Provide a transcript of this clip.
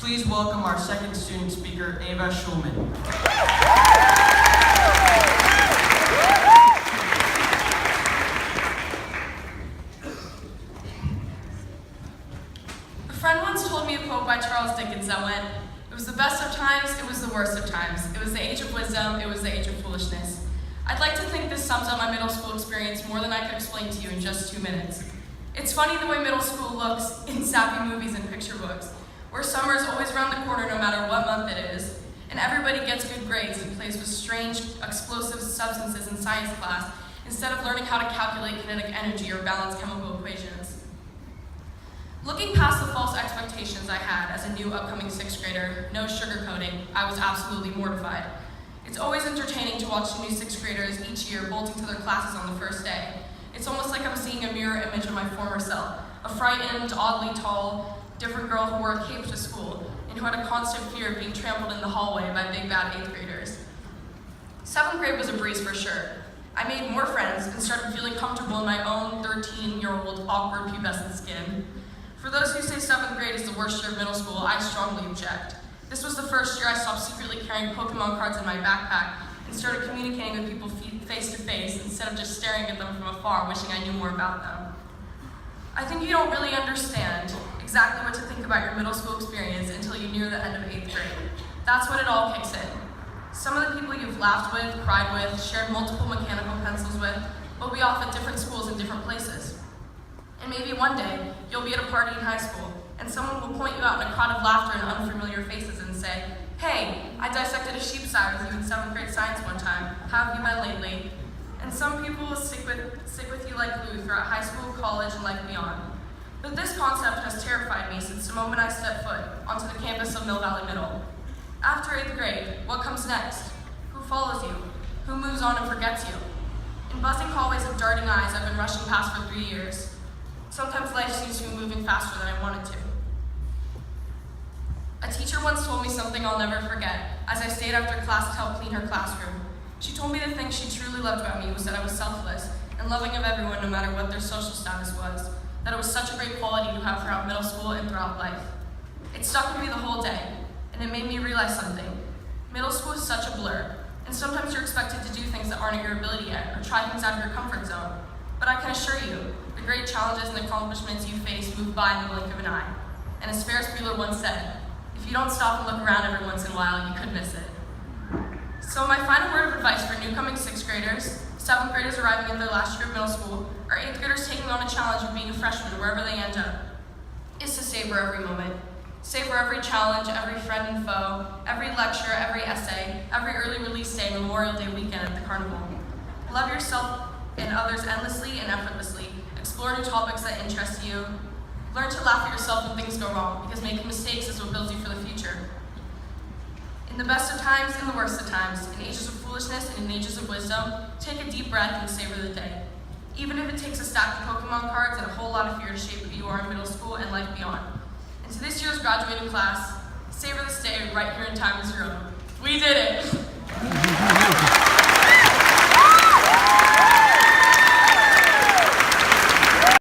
Please welcome our second student speaker, Ava Schulman. A friend once told me a quote by Charles Dickens that went, "It was the best of times, it was the worst of times. It was the age of wisdom, it was the age of foolishness." I'd like to think this sums up my middle school experience more than I could explain to you in just 2 minutes. It's funny the way middle school looks in sappy movies and picture books, where summer is always around the corner no matter what month it is, and everybody gets good grades and plays with strange, explosive substances in science class instead of learning how to calculate kinetic energy or balance chemical equations. Looking past the false expectations I had as a new upcoming 6th grader, no sugarcoating, I was absolutely mortified. It's always entertaining to watch new 6th graders each year bolting to their classes on the first day. It's almost like I'm seeing a mirror image of my former self, a frightened, oddly tall, different girl who wore a cape to school and who had a constant fear of being trampled in the hallway by big bad 8th graders. 7th grade was a breeze for sure. I made more friends and started feeling comfortable in my own 13-year-old awkward pubescent skin. For those who say 7th grade is the worst year of middle school, I strongly object. This was the first year I stopped secretly carrying Pokemon cards in my backpack and started communicating with people face to face instead of just staring at them from afar, wishing I knew more about them. I think you don't really understand exactly what to think about your middle school experience until you're near the end of 8th grade. That's when it all kicks in. Some of the people you've laughed with, cried with, shared multiple mechanical pencils with, will be off at different schools in different places. And maybe one day, you'll be at a party in high school, and someone will point you out in a crowd of laughter and unfamiliar faces and say, "Hey, I dissected a sheep's eye with you in 7th grade science one time. How have you been lately?" And some people will stick with you like glue throughout high school, college, and life beyond. But this concept has terrified me since the moment I stepped foot onto the campus of Mill Valley Middle. After 8th grade, what comes next? Who follows you? Who moves on and forgets you? In buzzing hallways of darting eyes I've been rushing past for 3 years. Sometimes life seems to be moving faster than I want it to. A teacher once told me something I'll never forget as I stayed after class to help clean her classroom. She told me the thing she truly loved about me was that I was selfless and loving of everyone no matter what their social status was, that it was such a great quality to have throughout middle school and throughout life. It stuck with me the whole day, and it made me realize something. Middle school is such a blur, and sometimes you're expected to do things that aren't at your ability yet or try things out of your comfort zone. But I can assure you, the great challenges and accomplishments you face move by in the blink of an eye. And as Ferris Bueller once said, if you don't stop and look around every once in a while, you could miss it. So my final word of advice for newcoming 6th graders, 7th graders arriving in their last year of middle school, or 8th graders taking on a challenge of being a freshman wherever they end up, is to savor every moment. Savor every challenge, every friend and foe, every lecture, every essay, every early release day, Memorial Day weekend at the carnival. Love yourself and others endlessly and effortlessly. Explore new topics that interest you. Learn to laugh at yourself when things go wrong, because making mistakes is what builds you for the future. In the best of times and the worst of times, in ages of foolishness and in ages of wisdom, take a deep breath and savor the day. Even if it takes a stack of Pokemon cards and a whole lot of fear to shape who you are in middle school and life beyond. And to this year's graduating class, savor this day right here in Time Is Your Own. We did it!